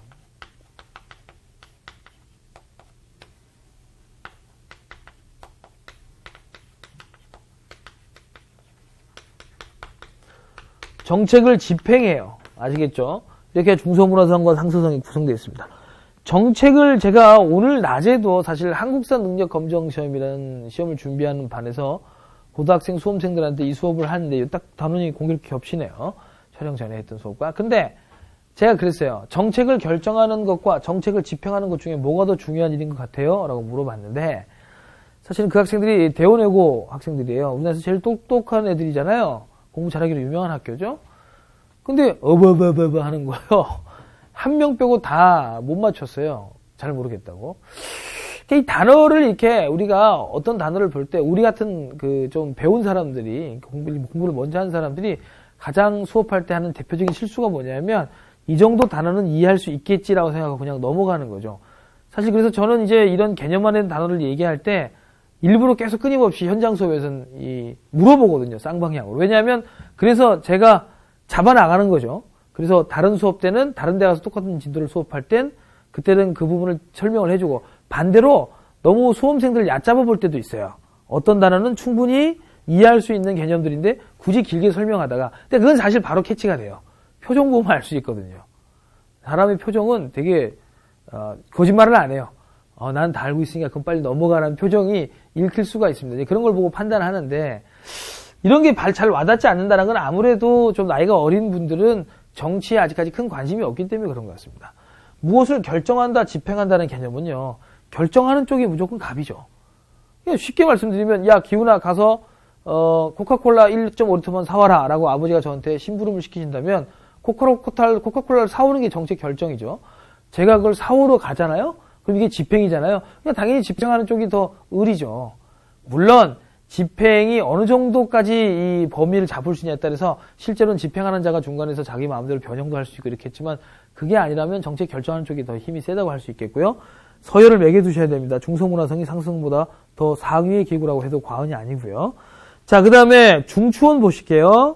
정책을 집행해요. 아시겠죠? 이렇게 중서문화성과 상서성이 구성되어 있습니다. 정책을 제가 오늘 낮에도 사실 한국사 능력 검정 시험이라는 시험을 준비하는 반에서 고등학생 수험생들한테 이 수업을 하는데 딱 단원이 공교롭게 겹치네요. 촬영 전에 했던 수업과. 근데 제가 그랬어요. 정책을 결정하는 것과 정책을 집행하는 것 중에 뭐가 더 중요한 일인 것 같아요? 라고 물어봤는데 사실은 그 학생들이 대원외고 학생들이에요. 우리나라에서 제일 똑똑한 애들이잖아요. 공부 잘하기로 유명한 학교죠. 근데 어버버버버 하는 거예요. 한 명 빼고 다 못 맞췄어요. 잘 모르겠다고. 이 단어를 이렇게 우리가 어떤 단어를 볼 때 우리 같은 그 좀 배운 사람들이 공부를 먼저 한 사람들이 가장 수업할 때 하는 대표적인 실수가 뭐냐면 이 정도 단어는 이해할 수 있겠지라고 생각하고 그냥 넘어가는 거죠. 사실 그래서 저는 이제 이런 개념 안에 단어를 얘기할 때 일부러 계속 끊임없이 현장 수업에서는 물어보거든요. 쌍방향으로. 왜냐하면 그래서 제가 잡아나가는 거죠. 그래서 다른 수업 때는 다른 데 가서 똑같은 진도를 수업할 땐 그때는 그 부분을 설명을 해주고, 반대로 너무 수험생들을 얕잡아 볼 때도 있어요. 어떤 단어는 충분히 이해할 수 있는 개념들인데 굳이 길게 설명하다가, 근데 그건 사실 바로 캐치가 돼요. 표정 보면 알 수 있거든요. 사람의 표정은 되게 거짓말을 안 해요. 난 다 알고 있으니까 그럼 빨리 넘어가라는 표정이 읽힐 수가 있습니다. 이제 그런 걸 보고 판단하는데, 이런 게 잘 와닿지 않는다는 건 아무래도 좀 나이가 어린 분들은 정치에 아직까지 큰 관심이 없기 때문에 그런 것 같습니다. 무엇을 결정한다, 집행한다는 개념은요, 결정하는 쪽이 무조건 갑이죠. 쉽게 말씀드리면, 야, 기훈아, 가서 코카콜라 1.5리터만 사와라 라고 아버지가 저한테 심부름을 시키신다면 코카콜라를 사오는 게 정책 결정이죠. 제가 그걸 사오러 가잖아요. 그럼 이게 집행이잖아요. 그러니까 당연히 집행하는 쪽이 더 의리죠. 물론 집행이 어느 정도까지 이 범위를 잡을 수 있냐에 따라서 실제로는 집행하는 자가 중간에서 자기 마음대로 변형도 할 수 있고 이렇게 했지만, 그게 아니라면 정책 결정하는 쪽이 더 힘이 세다고 할 수 있겠고요. 서열을 매겨두셔야 됩니다. 중소문화성이 상승보다 더 상위의 기구라고 해도 과언이 아니고요. 자, 그 다음에 중추원 보실게요.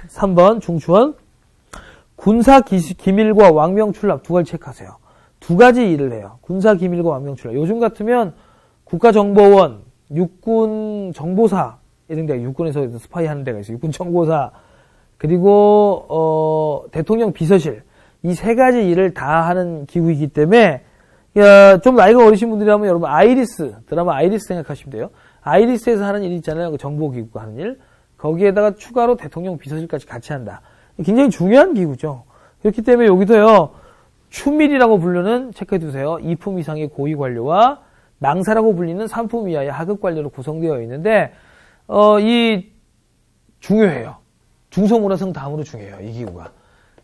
3번 중추원. 군사기밀과 왕명출납 두 가지 체크하세요. 두 가지 일을 해요. 군사기밀과 왕명출납. 요즘 같으면 국가정보원, 육군정보사 이런 데가, 육군에서 스파이 하는 데가 있어요. 육군정보사, 그리고 대통령 비서실, 이 세 가지 일을 다 하는 기구이기 때문에, 좀 나이가 어리신 분들이라면 여러분 아이리스, 드라마 아이리스 생각하시면 돼요. 아이리스에서 하는 일 있잖아요. 그 정보기구가 하는 일. 거기에다가 추가로 대통령 비서실까지 같이 한다. 굉장히 중요한 기구죠. 그렇기 때문에 여기도요, 추밀이라고 부르는, 체크해두세요. 2품 이상의 고위 관료와 낭사라고 불리는 3품 이하의 하급 관료로 구성되어 있는데, 중요해요. 중소문화성 다음으로 중요해요. 이 기구가.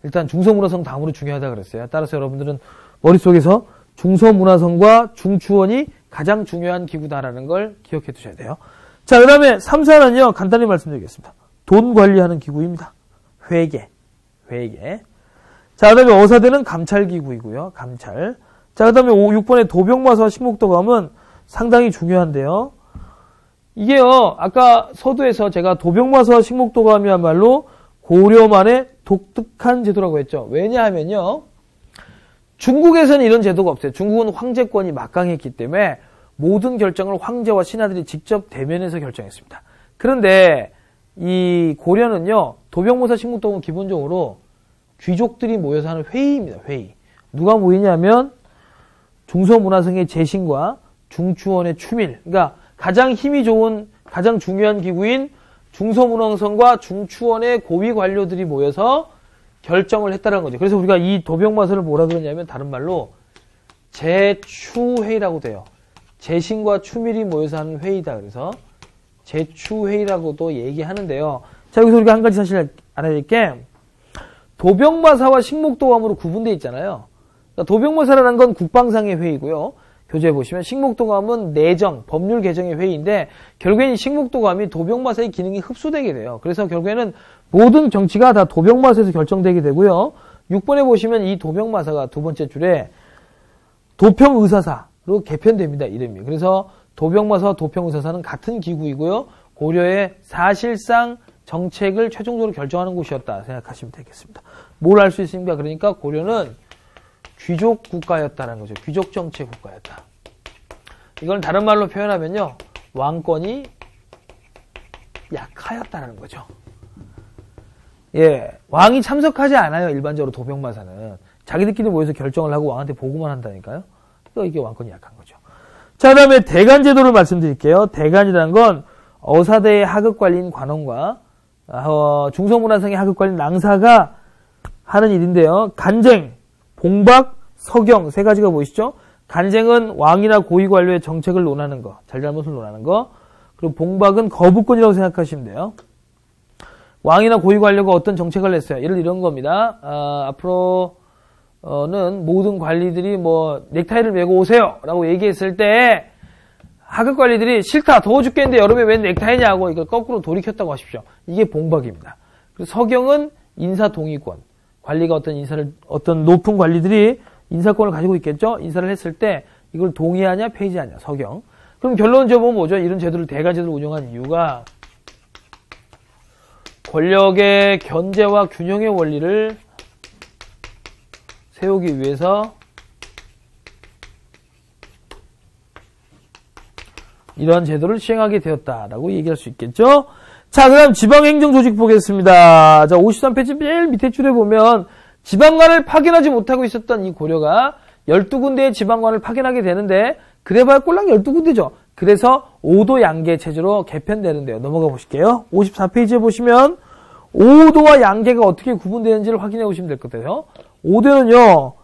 일단 중소문화성 다음으로 중요하다 그랬어요. 따라서 여러분들은 머릿속에서 중소문화성과 중추원이 가장 중요한 기구다라는 걸 기억해 두셔야 돼요. 자, 그 다음에 3, 4는요, 간단히 말씀드리겠습니다. 돈 관리하는 기구입니다. 회계. 자, 그 다음에 어사대는 감찰기구이고요. 감찰. 자, 그 다음에 6번의 도병마사와 식목도감은 상당히 중요한데요. 이게요, 아까 서두에서 제가 도병마사와 식목도감이야말로 고려만의 독특한 제도라고 했죠. 왜냐하면요, 중국에서는 이런 제도가 없어요. 중국은 황제권이 막강했기 때문에 모든 결정을 황제와 신하들이 직접 대면해서 결정했습니다. 그런데 이 고려는요, 도병모사 식목도감은 기본적으로 귀족들이 모여서 하는 회의입니다. 회의. 누가 모이냐면 중소문화성의 재신과 중추원의 추밀. 그러니까 가장 힘이 좋은, 가장 중요한 기구인 중소문화성과 중추원의 고위 관료들이 모여서 결정을 했다는 거죠. 그래서 우리가 이 도병마사를 뭐라 그러냐면 다른 말로 제추회의라고 돼요. 재신과 추밀이 모여서 하는 회의다. 그래서 제추회의라고도 얘기하는데요. 자, 여기서 우리가 한 가지 사실 알아야 될 게, 도병마사와 식목도감으로 구분되어 있잖아요. 그러니까 도병마사라는 건 국방상의 회의고요. 교재에 보시면 식목도감은 내정, 법률 개정의 회의인데, 결국에는 식목도감이 도병마사의 기능이 흡수되게 돼요. 그래서 결국에는 모든 정치가 다 도병마사에서 결정되게 되고요. 6번에 보시면 이 도병마사가 두 번째 줄에 도평의사사로 개편됩니다. 이름이. 그래서 도병마사와 도평의사사는 같은 기구이고요. 고려의 사실상 정책을 최종적으로 결정하는 곳이었다 생각하시면 되겠습니다. 뭘 알 수 있습니까? 그러니까 고려는 귀족 국가였다는 거죠. 귀족 정책 국가였다. 이건 다른 말로 표현하면요, 왕권이 약하였다는 거죠. 예, 왕이 참석하지 않아요. 일반적으로 도병마사는 자기들끼리 모여서 결정을 하고 왕한테 보고만 한다니까요. 그러니까 이게 왕권이 약한 거죠. 자, 그다음에 대간제도를 말씀드릴게요. 대간이라는 건 어사대의 하급관리인 관원과 중소문화성의 하급관리인 낭사가 하는 일인데요. 간쟁, 봉박, 서경 세 가지가 보이시죠? 간쟁은 왕이나 고위관료의 정책을 논하는 거, 잘잘못을 논하는 거. 그리고 봉박은 거부권이라고 생각하시면 돼요. 왕이나 고위관료가 어떤 정책을 냈어요. 예를 이런 겁니다. 앞으로는 모든 관리들이 뭐 넥타이를 메고 오세요 라고 얘기했을 때 하급 관리들이 싫다, 더워 죽겠는데 여름에 웬 넥타이냐고 이걸 거꾸로 돌이켰다고 하십시오. 이게 봉박입니다. 그리고 서경은 인사 동의권. 관리가 어떤 높은 관리들이 인사권을 가지고 있겠죠? 인사를 했을 때 이걸 동의하냐, 폐지하냐, 서경. 그럼 결론 지어보면 뭐죠? 이런 제도를 대가제도를 운영한 이유가 권력의 견제와 균형의 원리를 세우기 위해서 이러한 제도를 시행하게 되었다라고 얘기할 수 있겠죠. 자, 그 다음 지방행정조직 보겠습니다. 자, 53페이지 제일 밑에 줄에 보면 지방관을 파견하지 못하고 있었던 이 고려가 12군데의 지방관을 파견하게 되는데 그래봐야 꼴랑 12군데죠. 그래서 5도 양계 체제로 개편되는데요. 넘어가 보실게요. 54페이지에 보시면 5도와 양계가 어떻게 구분되는지를 확인해 보시면 될 것 같아요. 5도는요,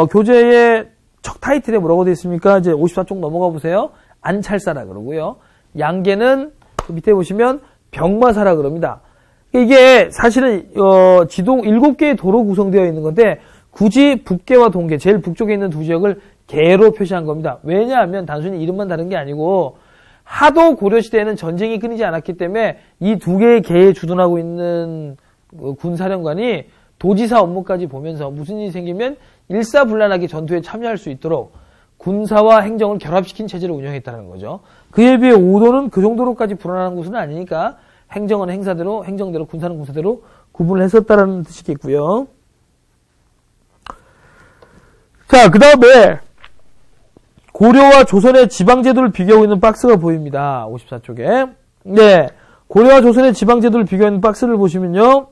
교재의 첫 타이틀에 뭐라고 되어 있습니까? 이제 54쪽 넘어가 보세요. 안찰사라 그러고요. 양계는 그 밑에 보시면 병마사라 그럽니다. 이게 사실은 지도 7개의 도로 구성되어 있는 건데 굳이 북계와 동계, 제일 북쪽에 있는 두 지역을 계로 표시한 겁니다. 왜냐하면 단순히 이름만 다른 게 아니고 하도 고려시대에는 전쟁이 끊이지 않았기 때문에 이 두 개의 계에 주둔하고 있는 군사령관이 도지사 업무까지 보면서 무슨 일이 생기면 일사불란하게 전투에 참여할 수 있도록 군사와 행정을 결합시킨 체제를 운영했다는 거죠. 그에 비해 5도는 그 정도로까지 불안한 곳은 아니니까 행정은 행사대로, 행정대로, 군사는 군사대로 구분을 했었다는 뜻이겠고요. 자, 그 다음에 고려와 조선의 지방제도를 비교하고 있는 박스가 보입니다. 54쪽에. 네. 고려와 조선의 지방제도를 비교하는 박스를 보시면요.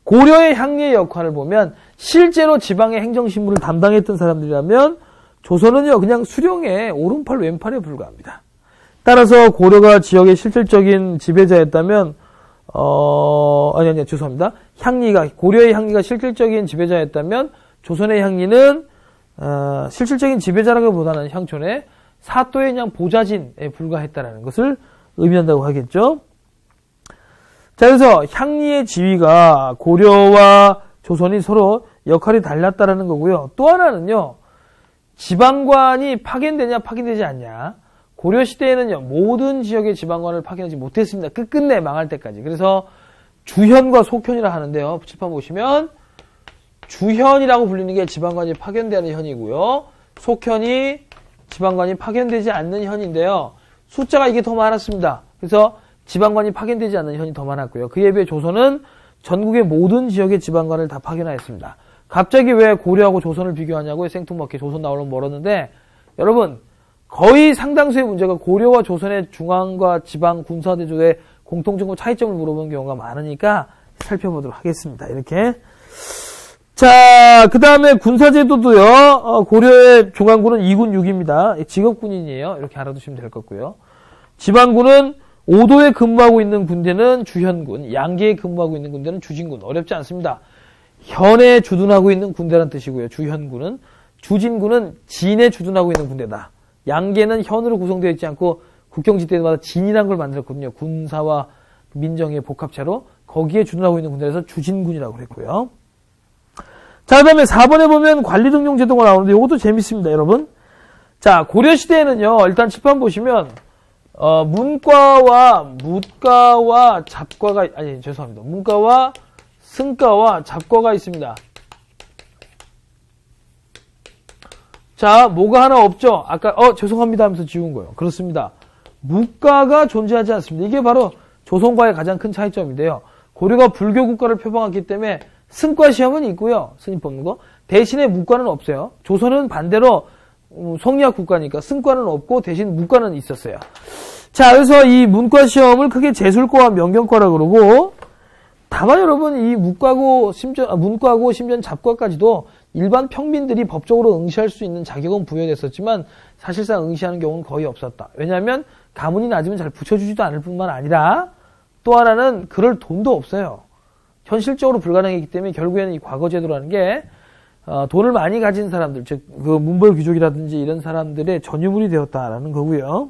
고려의 향리의 역할을 보면 실제로 지방의 행정신무를 담당했던 사람들이라면 조선은요, 그냥 수령의 오른팔, 왼팔에 불과합니다. 따라서 고려가 지역의 실질적인 지배자였다면, 죄송합니다. 고려의 향리가 실질적인 지배자였다면 조선의 향리는 실질적인 지배자라기보다는 향촌의 사또의 그냥 보좌진에 불과했다라는 것을 의미한다고 하겠죠. 자, 그래서 향리의 지위가 고려와 조선이 서로 역할이 달랐다라는 거고요. 또 하나는요, 지방관이 파견되냐 파견되지 않냐. 고려시대에는요, 모든 지역의 지방관을 파견하지 못했습니다. 끝끝내 망할 때까지. 그래서 주현과 속현이라 하는데요. 칠판 보시면 주현이라고 불리는 게 지방관이 파견되는 현이고요. 속현이 지방관이 파견되지 않는 현인데요. 숫자가 이게 더 많았습니다. 그래서 지방관이 파견되지 않는 현이 더 많았고요. 그에 비해 조선은 전국의 모든 지역의 지방관을 다 파견하였습니다. 갑자기 왜 고려하고 조선을 비교하냐고요? 생뚱맞게 조선 나오려면 멀었는데 여러분 거의 상당수의 문제가 고려와 조선의 중앙과 지방 군사대조의 공통점과 차이점을 물어보는 경우가 많으니까 살펴보도록 하겠습니다. 이렇게. 자, 그 다음에 군사제도도요, 고려의 중앙군은 2군 6입니다. 직업군인이에요. 이렇게 알아두시면 될 것 같고요. 지방군은 5도에 근무하고 있는 군대는 주현군, 양계에 근무하고 있는 군대는 주진군. 어렵지 않습니다. 현에 주둔하고 있는 군대란 뜻이고요. 주현군은. 주진군은 진에 주둔하고 있는 군대다. 양계는 현으로 구성되어 있지 않고 국경지대마다 진이라는 걸 만들었거든요. 군사와 민정의 복합체로. 거기에 주둔하고 있는 군대라서 주진군이라고 그랬고요. 자, 그 다음에 4번에 보면 관리등용 제도가 나오는데 이것도 재밌습니다, 여러분. 자, 고려시대에는요, 일단 칠판 보시면, 문과와 잡과가, 문과와 승과와 잡과가 있습니다. 자, 뭐가 하나 없죠? 아까, 죄송합니다 하면서 지운 거예요. 그렇습니다. 무과가 존재하지 않습니다. 이게 바로 조선과의 가장 큰 차이점인데요. 고려가 불교 국가를 표방했기 때문에 승과 시험은 있고요. 스님 뽑는 거. 대신에 무과는 없어요. 조선은 반대로 성리학 국가니까 승과는 없고 대신 무과는 있었어요. 자, 그래서 이 문과 시험을 크게 제술과와 명경과라고 그러고 다만 여러분 이 문과고 심지어 잡과까지도 일반 평민들이 법적으로 응시할 수 있는 자격은 부여됐었지만 사실상 응시하는 경우는 거의 없었다. 왜냐하면 가문이 낮으면 잘 붙여주지도 않을 뿐만 아니라 또 하나는 그럴 돈도 없어요. 현실적으로 불가능했기 때문에 결국에는 이 과거제도라는 게 돈을 많이 가진 사람들, 즉 그 문벌 귀족이라든지 이런 사람들의 전유물이 되었다라는 거고요.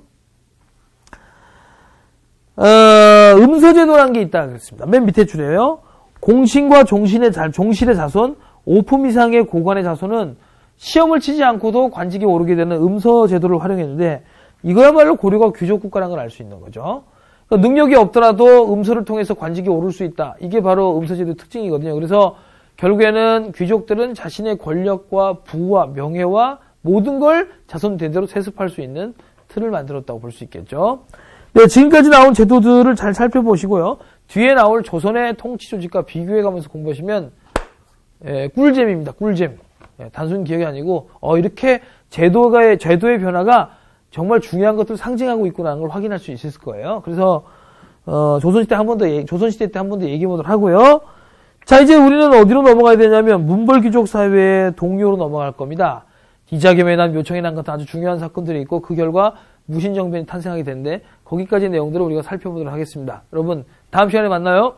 음서제도라는 게 있다 그랬습니다. 맨 밑에 줄에요. 공신과 종실의 자손, 5품 이상의 고관의 자손은 시험을 치지 않고도 관직에 오르게 되는 음서제도를 활용했는데 이거야말로 고려가 귀족국가라는 걸 알 수 있는 거죠. 그러니까 능력이 없더라도 음서를 통해서 관직에 오를 수 있다. 이게 바로 음서제도의 특징이거든요. 그래서 결국에는 귀족들은 자신의 권력과 부와 명예와 모든 걸 자손 대대로 세습할 수 있는 틀을 만들었다고 볼 수 있겠죠. 네, 지금까지 나온 제도들을 잘 살펴보시고요. 뒤에 나올 조선의 통치 조직과 비교해가면서 공부하시면 꿀잼입니다. 꿀잼. 단순 기억이 아니고 이렇게 제도의 변화가 정말 중요한 것들을 상징하고 있구나 하는 걸 확인할 수 있을 거예요. 그래서 조선시대 때 한 번 더 얘기해 보도록 하고요. 자, 이제 우리는 어디로 넘어가야 되냐면 문벌귀족 사회의 동요로 넘어갈 겁니다. 이자겸의 난, 묘청의 난 같은 아주 중요한 사건들이 있고 그 결과 무신정변이 탄생하게 되는데 거기까지의 내용들을 우리가 살펴보도록 하겠습니다. 여러분 다음 시간에 만나요.